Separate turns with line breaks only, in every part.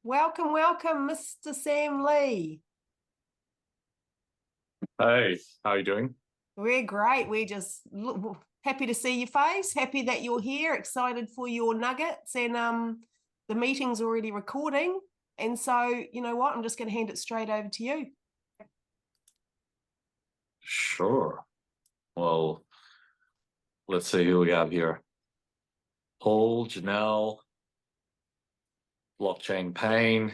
Welcome, welcome, Mr. Sam Lee.
Hey, how are you doing?
We're great. We're just happy to see your face, happy that you're here, excited for your nuggets, and the meeting's already recording. And so, you know what? I'm just going to hand it straight over to you.
Sure. Well, let's see who we have here. Paul, Janelle, Blockchain Pain.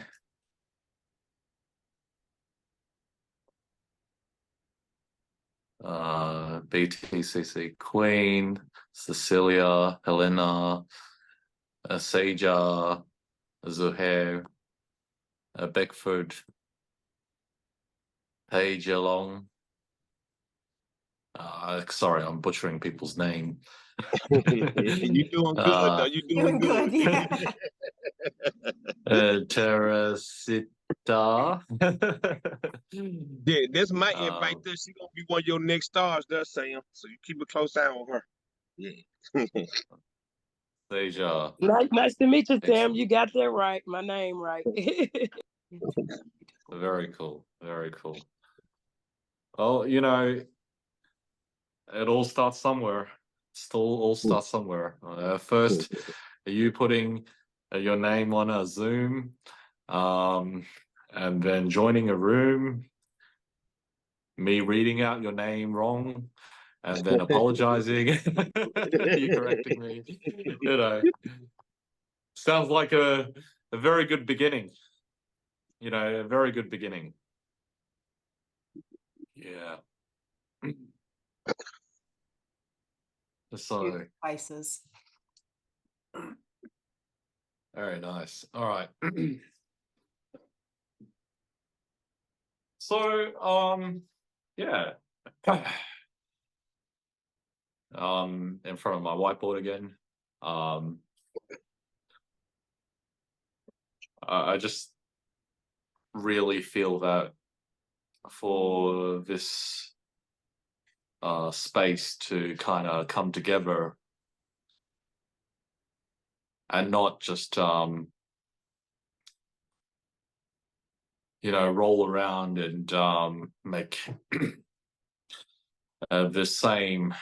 BTCC Queen, Cecilia, Helena, Seja, Zuhair, Beckford, Paige Along. Sorry, I'm butchering people's name.
You doing good though. You doing good.
Yeah.
Yeah, that's my invite there. She gonna be one of your next stars there, Sam. So you keep a close eye on her. Yeah.
Seja.
Nice to meet you, Sam. You got that right. My name right.
Very cool. Very cool. Well, you know, it all starts somewhere. Still all starts somewhere. First, you putting your name on a Zoom, and then joining a room, me reading out your name wrong, and then apologizing, you correcting me. You know, sounds like a very good beginning. You know, a very good beginning. Yeah. So
Faces.
very nice. All right. So, yeah. In front of my whiteboard again. I just really feel that for this space to kind of come together and not just roll around and make the same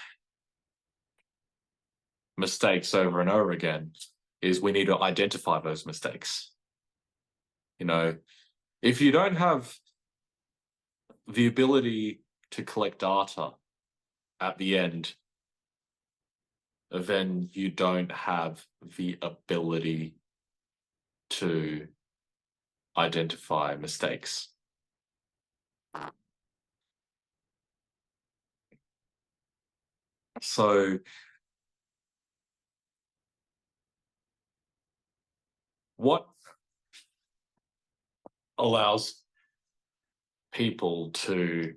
mistakes over and over again, is we need to identify those mistakes. You know, if you don't have the ability to collect data at the end, then you don't have the ability to identify mistakes. So what allows people to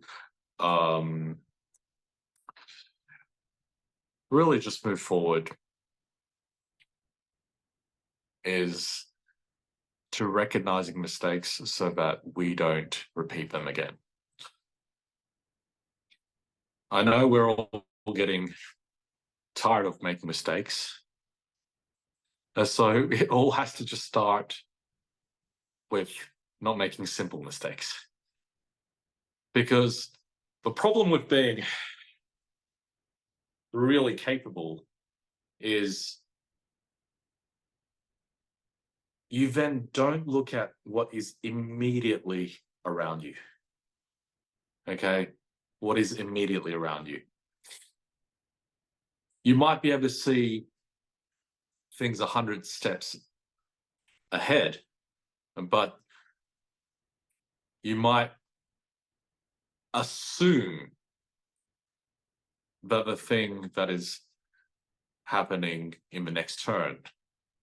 really just move forward is to recognizing mistakes so that we don't repeat them again. I know we're all getting tired of making mistakes. And so it all has to just start with not making simple mistakes. Because the problem with being really capable is you then don't look at what is immediately around you. Okay? What is immediately around you? You might be able to see things 100 steps ahead, but you might assume that the thing that is happening in the next turn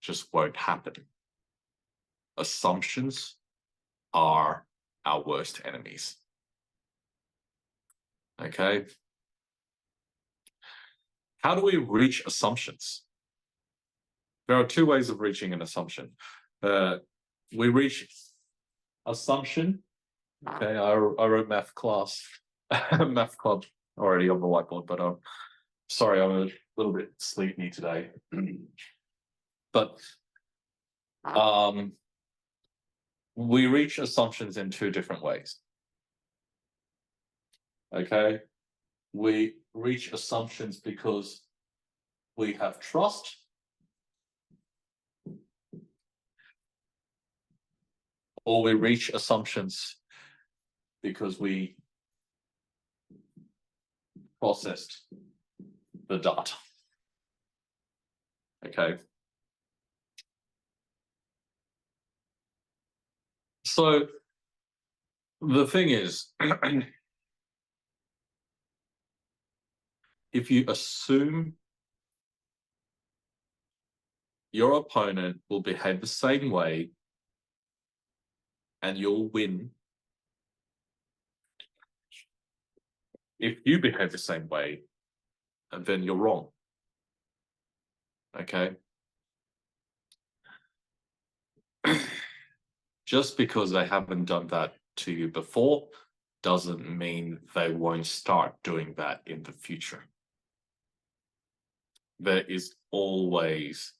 just won't happen. Assumptions are our worst enemies. Okay? How do we reach assumptions? There are two ways of reaching an assumption. We reach assumption. Okay, I wrote math class, math club already on the whiteboard, but sorry, I'm a little bit sleepy today. But we reach assumptions in two different ways. Okay, we reach assumptions because we have trust, or we reach assumptions because we processed the data. Okay. So the thing is, if you assume your opponent will behave the same way and you'll win if you behave the same way, and then you're wrong. Okay? Just because they haven't done that to you before doesn't mean they won't start doing that in the future. There is always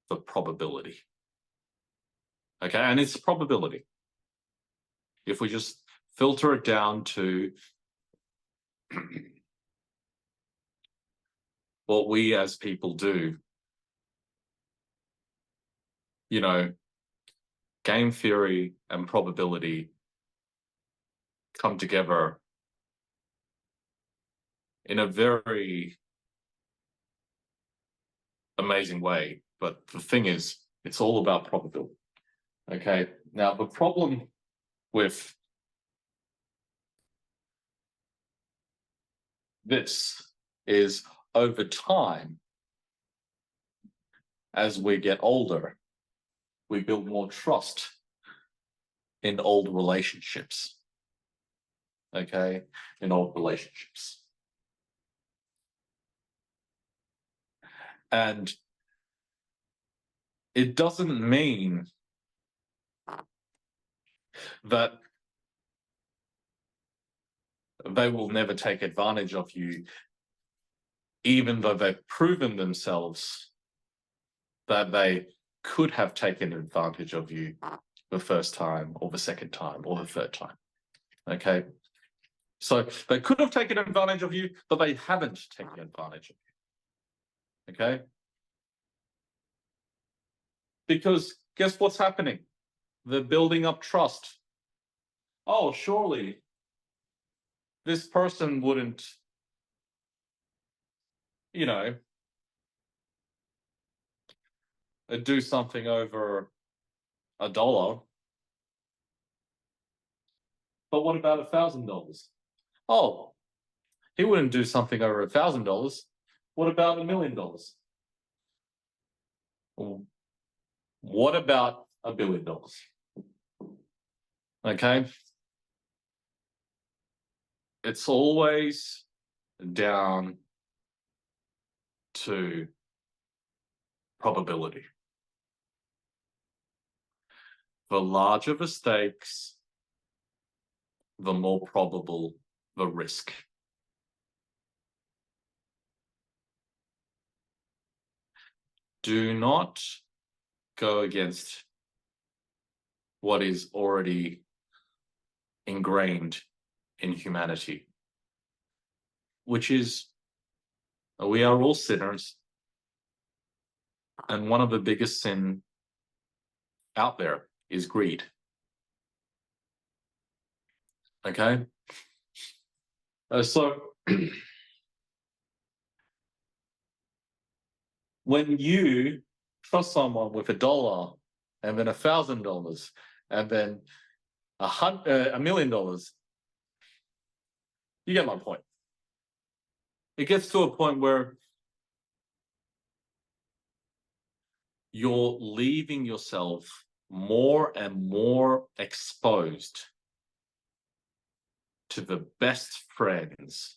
the probability. Okay, and it's probability. If we just filter it down to what we as people do, you know, game theory and probability come together in a very amazing way. But the thing is, it's all about probability. Okay, now the problem with this is over time, as we get older, we build more trust in old relationships. Okay, in old relationships. And it doesn't mean that they will never take advantage of you, even though they've proven themselves that they could have taken advantage of you the first time or the second time or the third time. Okay, so they could have taken advantage of you, but they haven't taken advantage of you. Okay, because guess what's happening? They're building up trust. Oh, surely this person wouldn't, you know, do something over $1. But what about $1,000? Oh, he wouldn't do something over $1,000. What about $1 million? What about $1 billion? Okay. It's always down to probability. The larger the stakes, the more probable the risk. Do not go against what is already ingrained in humanity, which is we are all sinners, and one of the biggest sin out there is greed. Okay, so when you trust someone with $1 and then $1,000 and then $1 million, you get my point. It gets to a point where you're leaving yourself more and more exposed to the best friends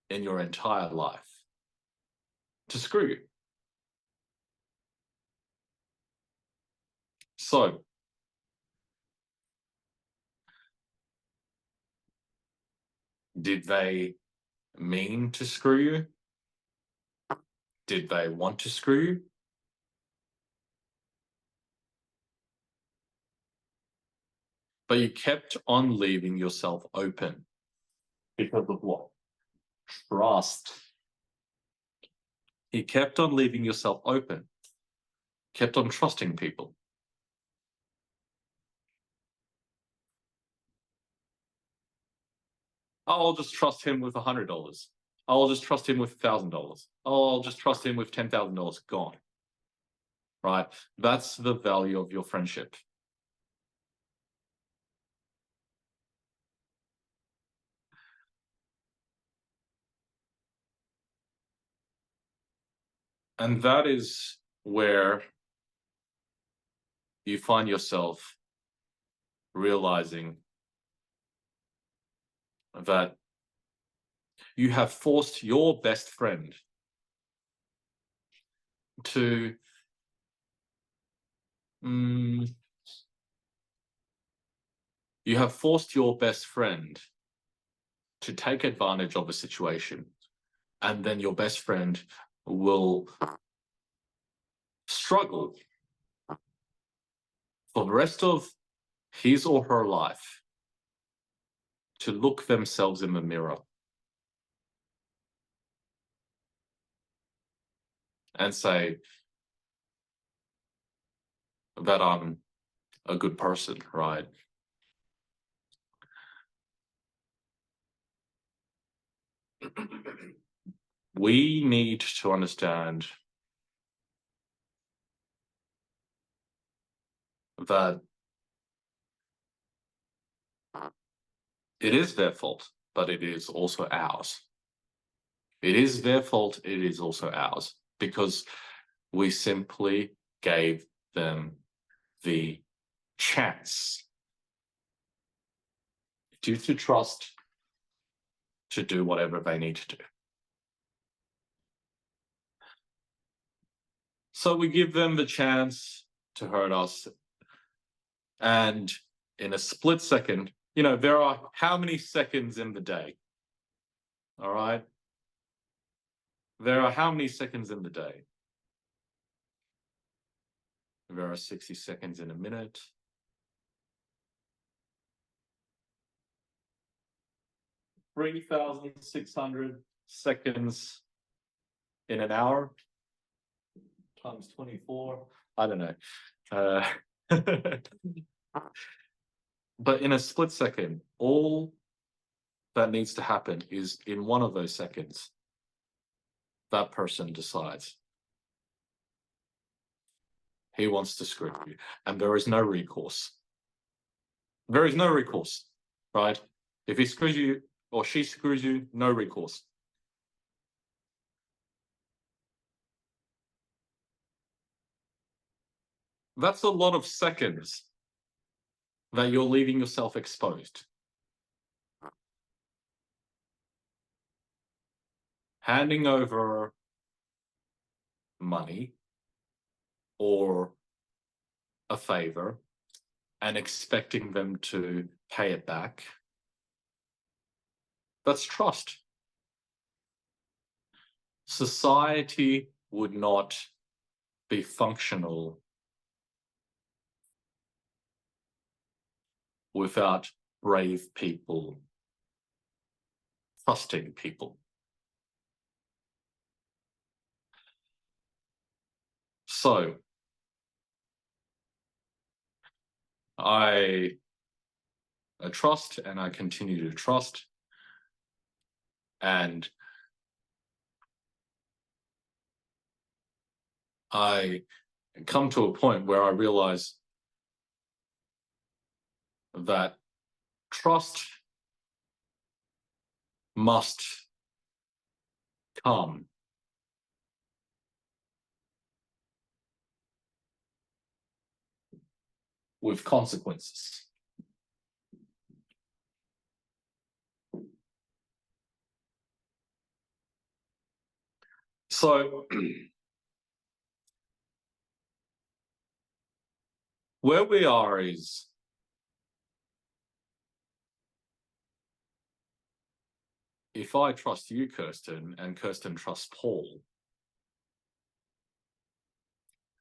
in your entire life to screw you. So, did they mean to screw you? Did they want to screw you? but you kept on leaving yourself open because of what? Trust. You kept on leaving yourself open, kept on trusting people. Oh, I'll just trust him with $100. I'll just trust him with $1,000. Oh, I'll just trust him with $10,000. Gone. Right? That's the value of your friendship. And that is where you find yourself realizing that you have forced your best friend to you have forced your best friend to take advantage of a situation, and then your best friend will struggle for the rest of his or her life to look themselves in the mirror and say that I'm a good person, right? We need to understand that it is their fault, but it is also ours. It is their fault, it is also ours, because we simply gave them the chance, due to trust, to do whatever they need to do. So we give them the chance to hurt us, and in a split second, you know, there are how many seconds in the day? All right? There are how many seconds in the day? There are 60 seconds in a minute. 3,600 seconds in an hour times 24. I don't know. But in a split second, all that needs to happen is in one of those seconds, that person decides he wants to screw you, and there is no recourse. There is no recourse, right? If he screws you or she screws you, no recourse. That's a lot of seconds that you're leaving yourself exposed. Handing over money or a favor and expecting them to pay it back, that's trust. Society would not be functional without brave people trusting people. So I trust, and I continue to trust, and I come to a point where I realize that trust must come with consequences. So where we are is if I trust you, Kirsten, and Kirsten trusts Paul,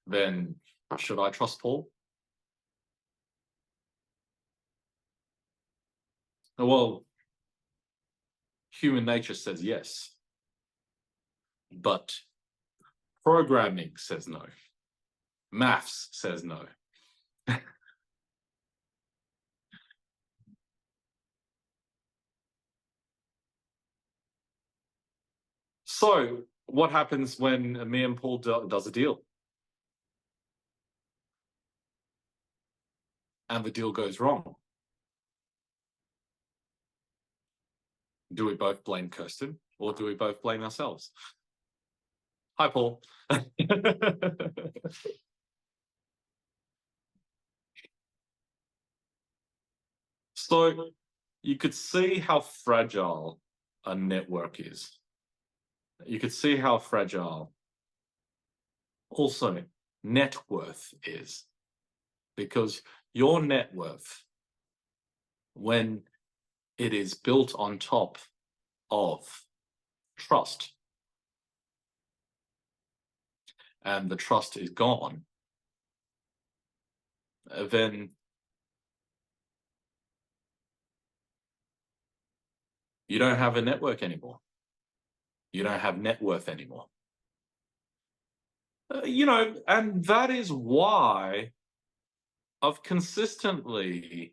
then should I trust Paul? Well, human nature says yes, but programming says no. Maths says no. So what happens when me and Paul does a deal? And the deal goes wrong. Do we both blame Kirsten or do we both blame ourselves? Hi, Paul. So you could see how fragile a network is. You could see how fragile also net worth is, because your net worth, when it is built on top of trust, and the trust is gone, then you don't have a network anymore. You don't have net worth anymore. You know, and that is why I've consistently,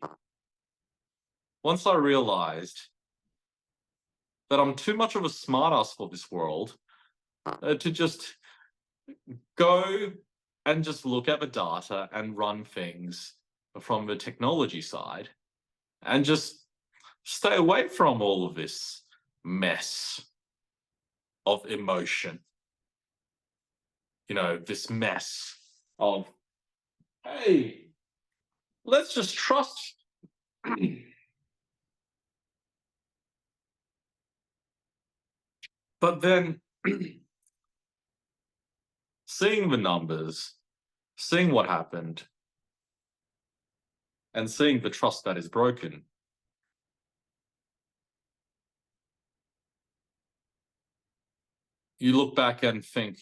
once I realized that I'm too much of a smartass for this world, to just go and just look at the data and run things from the technology side and just stay away from all of this mess of emotion. You know, this mess of, hey, let's just trust. But then seeing the numbers, seeing what happened, and seeing the trust that is broken, you look back and think,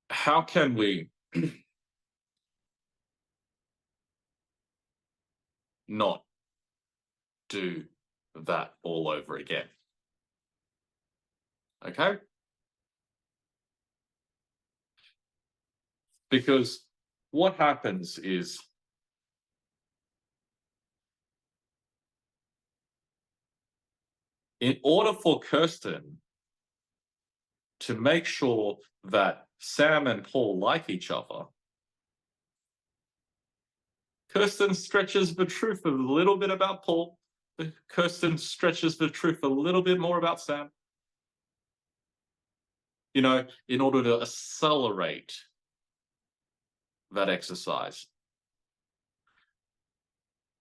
how can we not do that all over again? Okay? Because what happens is, in order for Kirsten to make sure that Sam and Paul like each other, Kirsten stretches the truth a little bit about Paul. Kirsten stretches the truth a little bit more about Sam. You know, in order to accelerate that exercise.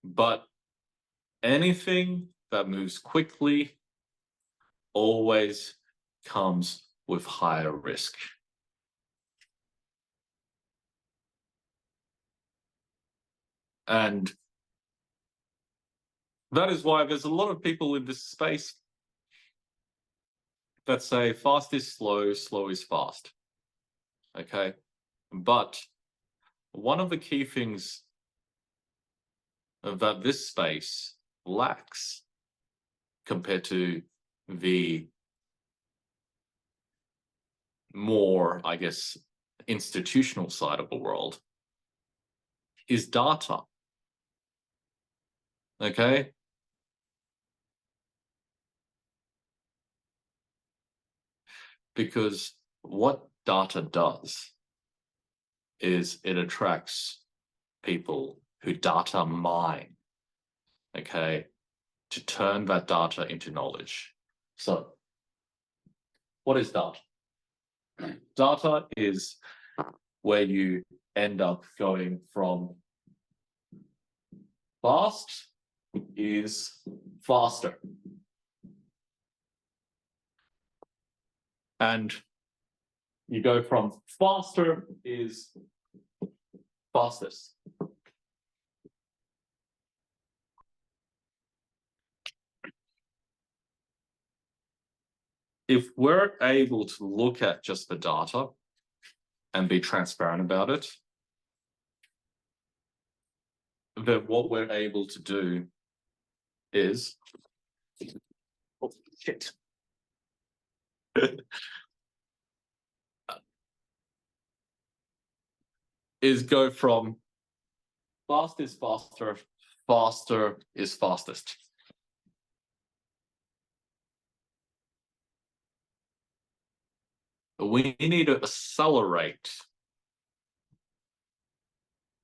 But anything that moves quickly always comes with higher risk. And that is why there's a lot of people in this space that say fast is slow, slow is fast. Okay? But one of the key things that this space lacks compared to the more, I guess, institutional side of the world is data. Okay? Because what data does is it attracts people who data mine, okay, to turn that data into knowledge. So, what is data? Data is where you end up going from fast is faster. And you go from faster is fastest. If we're able to look at just the data and be transparent about it, then what we're able to do is, oh shit, is go from fast is faster, faster is fastest. We need to accelerate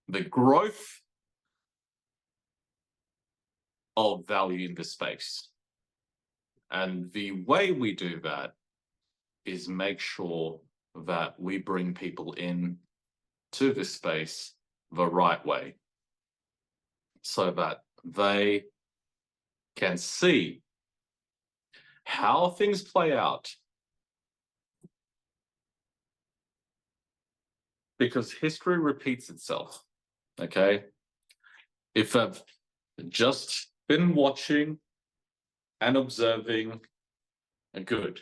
the growth of value in this space. And the way we do that is make sure that we bring people in to this space the right way, so that they can see how things play out. Because history repeats itself, okay? If I've just been watching and observing, good.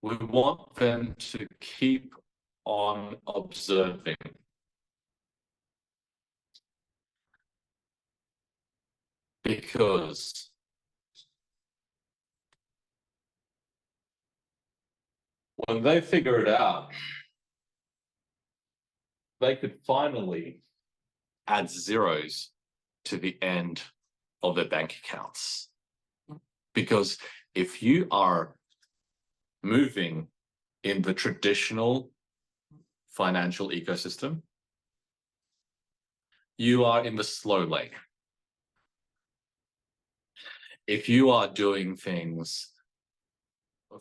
We want them to keep on observing. Because when they figure it out, they could finally add zeros to the end of their bank accounts. Because if you are moving in the traditional financial ecosystem, you are in the slow lane. If you are doing things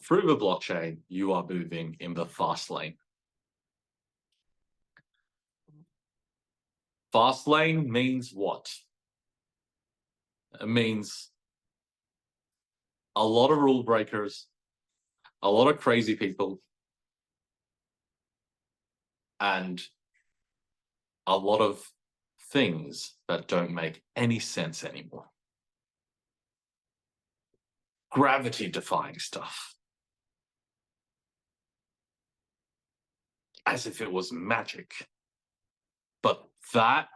through the blockchain, you are moving in the fast lane. Fast lane means what? It means a lot of rule breakers, a lot of crazy people, and a lot of things that don't make any sense anymore. Gravity-defying stuff. As if it was magic. But that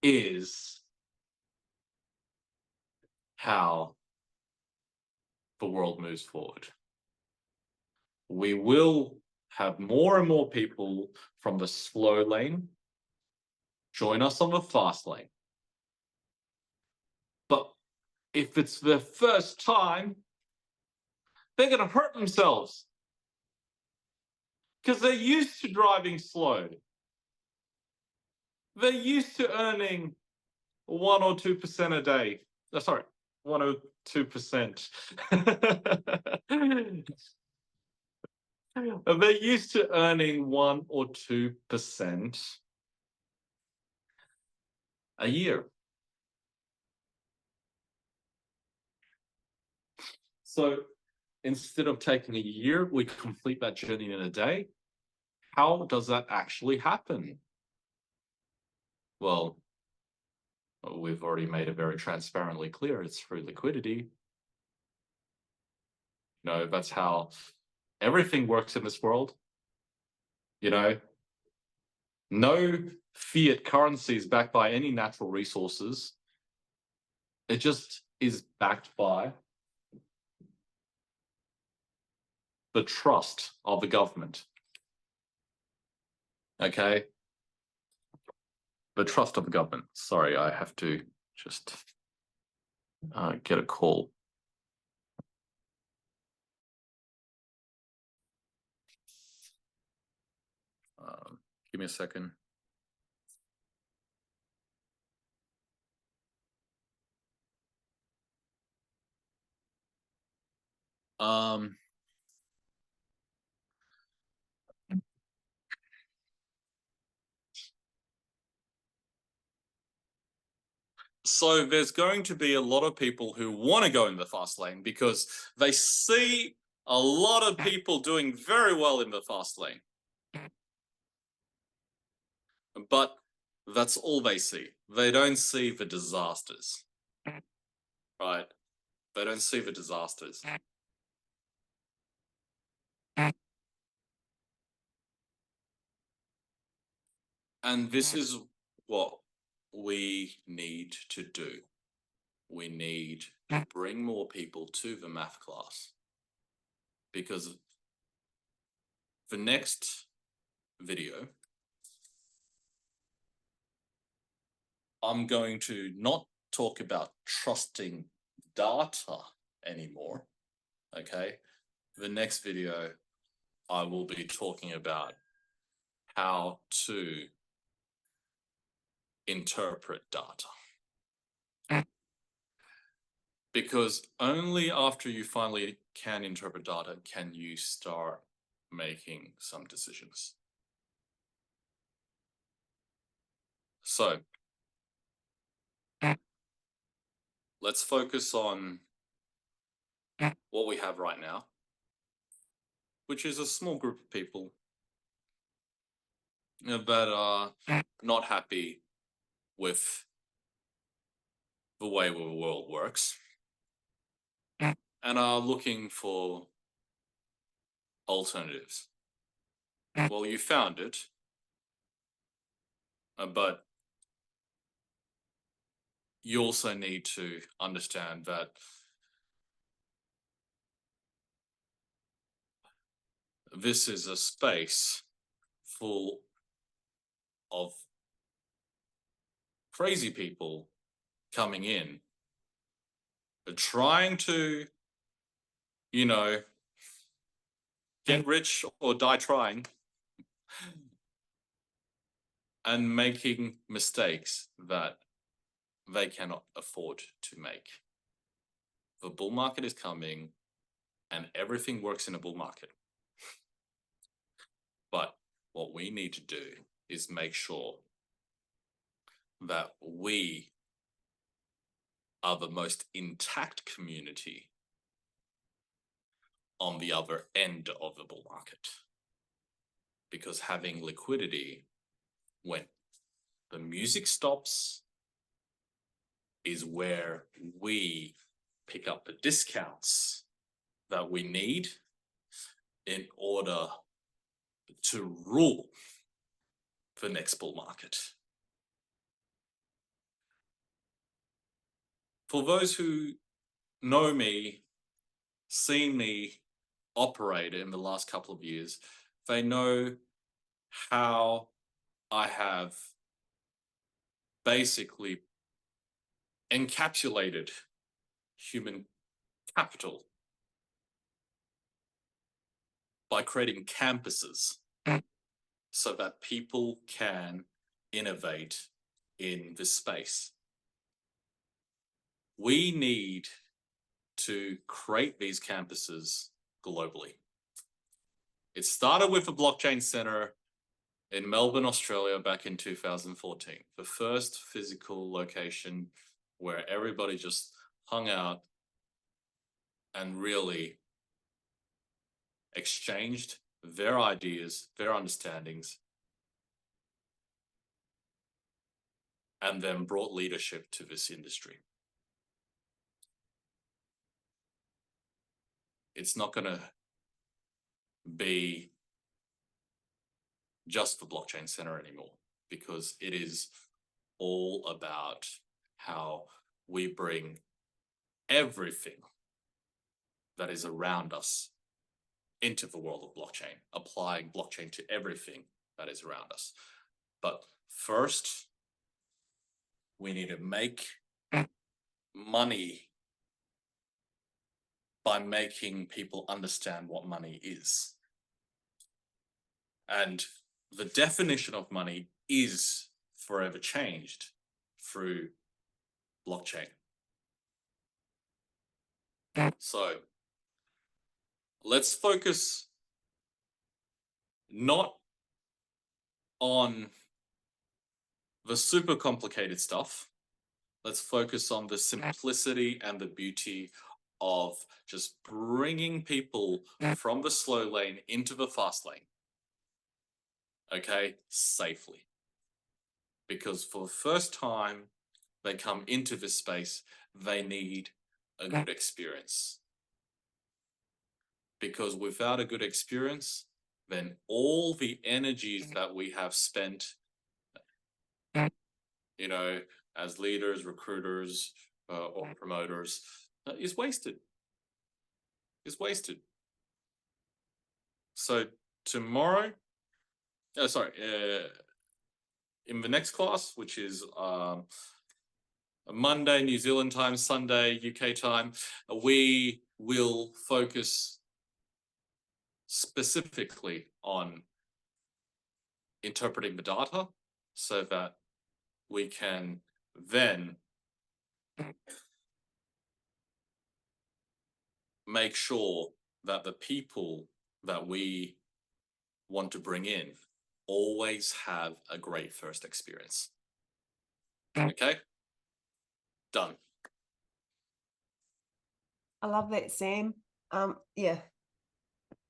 is how the world moves forward. We will have more and more people from the slow lane join us on the fast lane. But if it's their first time, they're going to hurt themselves. Because they're used to driving slow. They're used to earning 1 or 2% a day. Oh, sorry, 1 or 2%. They're used to earning 1 or 2% a year. So instead of taking a year, we complete that journey in a day. How does that actually happen? Well, we've already made it very transparently clear. It's through liquidity. You know, that's how everything works in this world. You know, no fiat currency is backed by any natural resources. It just is backed by the trust of the government. Okay? The trust of the government. Sorry, I have to just get a call. Give me a second. So there's going to be a lot of people who want to go in the fast lane because they see a lot of people doing very well in the fast lane. But that's all they see. They don't see the disasters. Right? They don't see the disasters.
And this is what we need to do. We need to bring more people to the math class, because the next video, I'm going to not talk about trusting data anymore. Okay. The next video, I will be talking about how to interpret data. Because only after you finally can interpret data can you start making some decisions. So let's focus on what we have right now, which is a small group of people that are not happy with the way the world works and are looking for alternatives. Well, you found it, but you also need to understand that this is a space full of crazy people coming in, trying to, you know, get rich or die trying, and making mistakes that they cannot afford to make. The bull market is coming, and everything works in a bull market. But what we need to do is make sure that we are the most intact community on the other end of the bull market. Because having liquidity when the music stops is where we pick up the discounts that we need in order to rule the next bull market. For those who know me, seen me operate in the last couple of years, they know how I have basically encapsulated human capital by creating campuses so that people can innovate in this space. We need to create these campuses globally. It started with the Blockchain Center in Melbourne, Australia back in 2014, the first physical location where everybody just hung out and really exchanged their ideas, their understandings, and then brought leadership to this industry. It's not going to be just the Blockchain Center anymore, because it is all about how we bring everything that is around us into the world of blockchain, applying blockchain to everything that is around us. But first, we need to make money by making people understand what money is. And the definition of money is forever changed through blockchain. So let's focus not on the super complicated stuff. Let's focus on the simplicity and the beauty of just bringing people from the slow lane into the fast lane. Okay, safely. Because for the first time they come into this space, they need a good experience. Because without a good experience, then all the energies that we have spent you know, as leaders, recruiters, or promoters, is wasted. Is wasted. So tomorrow, in the next class, which is Monday, New Zealand time, Sunday, UK time, we will focus specifically on interpreting the data so that we can then make sure that the people that we want to bring in always have a great first experience. Okay? Done.
I love that, Sam. Yeah.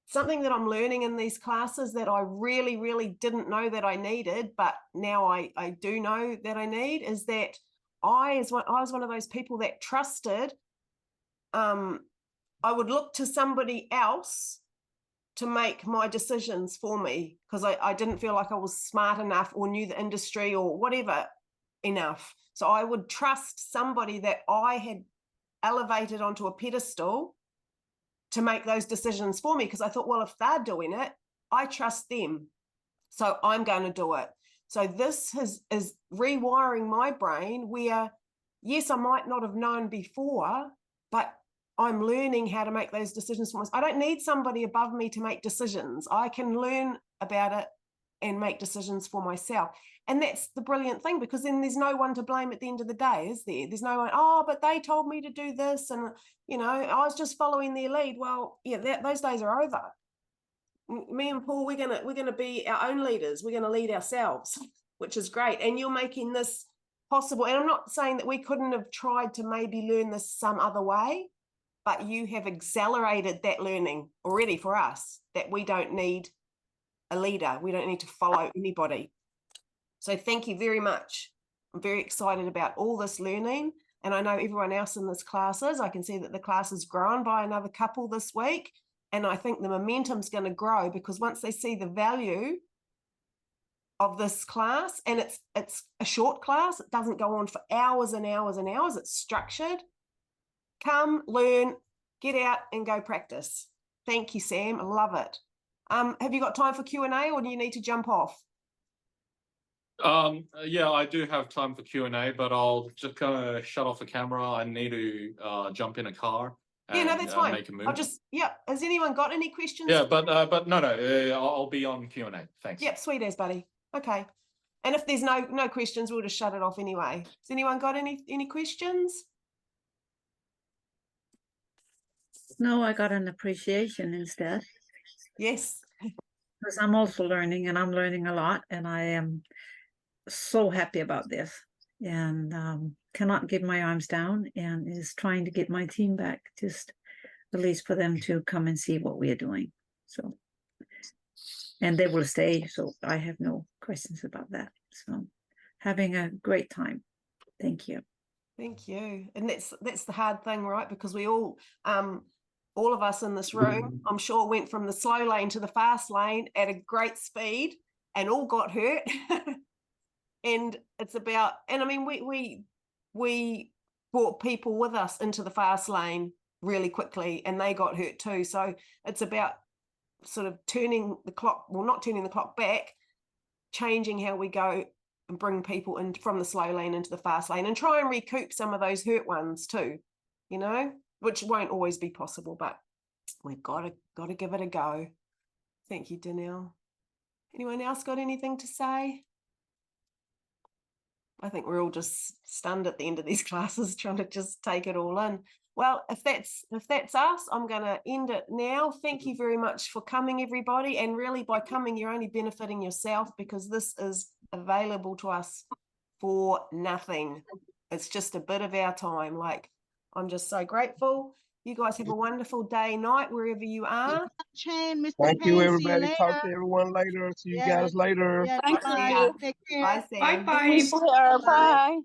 Something that I'm learning in these classes that I really, really didn't know that I needed, but now I do know that I need, is that I was one of those people that trusted. I would look to somebody else to make my decisions for me because I didn't feel like I was smart enough or knew the industry or whatever enough. So I would trust somebody that I had elevated onto a pedestal to make those decisions for me, because I thought, well, if they're doing it, I trust them. So I'm going to do it. So this is rewiring my brain where, yes, I might not have known before, but I'm learning how to make those decisions for myself. I don't need somebody above me to make decisions. I can learn about it and make decisions for myself. And that's the brilliant thing, because then there's no one to blame at the end of the day, is there? There's no one, oh, but they told me to do this. And, you know, I was just following their lead. Well, yeah, those days are over. Me and Paul, we're gonna be our own leaders. We're gonna lead ourselves, which is great. And you're making this possible. And I'm not saying that we couldn't have tried to maybe learn this some other way, but you have accelerated that learning already for us, that we don't need a leader. We don't need to follow anybody. So thank you very much. I'm very excited about all this learning. And I know everyone else in this classes. I can see that the class has grown by another couple this week. And I think the momentum's going to grow, because once they see the value of this class, and it's a short class, it doesn't go on for hours and hours and hours, it's structured. Come, learn, get out and go practice. Thank you, Sam. I love it. Have you got time for Q&A, or do you need to jump off?
Yeah, I do have time for Q&A, but I'll just kind of shut off the camera. I need to jump in a car.
Yeah, no, that's fine.
Make a move.
I'll just, yeah. Has anyone got any questions?
Yeah, but no, I'll be on Q&A. Thanks.
Yep, sweet as, buddy. Okay. And if there's no questions, we'll just shut it off anyway. Has anyone got any questions?
No, I got an appreciation instead,
Yes.
because I'm also learning, and I'm learning a lot, and I am so happy about this, and cannot get my arms down, and is trying to get my team back, just at least for them to come and see what we are doing. So, and they will stay, so I have no questions about that. So having a great time. Thank you.
Thank you. And that's the hard thing, right? Because we all of us in this room, I'm sure, went from the slow lane to the fast lane at a great speed and all got hurt. And it's about, and I mean, we brought people with us into the fast lane really quickly, and they got hurt too. So it's about sort of turning the clock, well, not turning the clock back, changing how we go and bring people in from the slow lane into the fast lane, and try and recoup some of those hurt ones too, you know, which won't always be possible, but we've got to give it a go. Thank you, Danelle. Anyone else got anything to say? I think we're all just stunned at the end of these classes, trying to just take it all in. Well, if that's us, I'm going to end it now. Thank you very much for coming, everybody. And really, by coming, you're only benefiting yourself, because this is available to us for nothing. It's just a bit of our time. Like, I'm just so grateful. You guys have a wonderful day, night, wherever you are.
Thank you, everybody. Talk to everyone later. See you guys later.
Yeah,
Thanks,
bye.
Sam.
Take care.
Bye, Sam.
Bye.
Bye.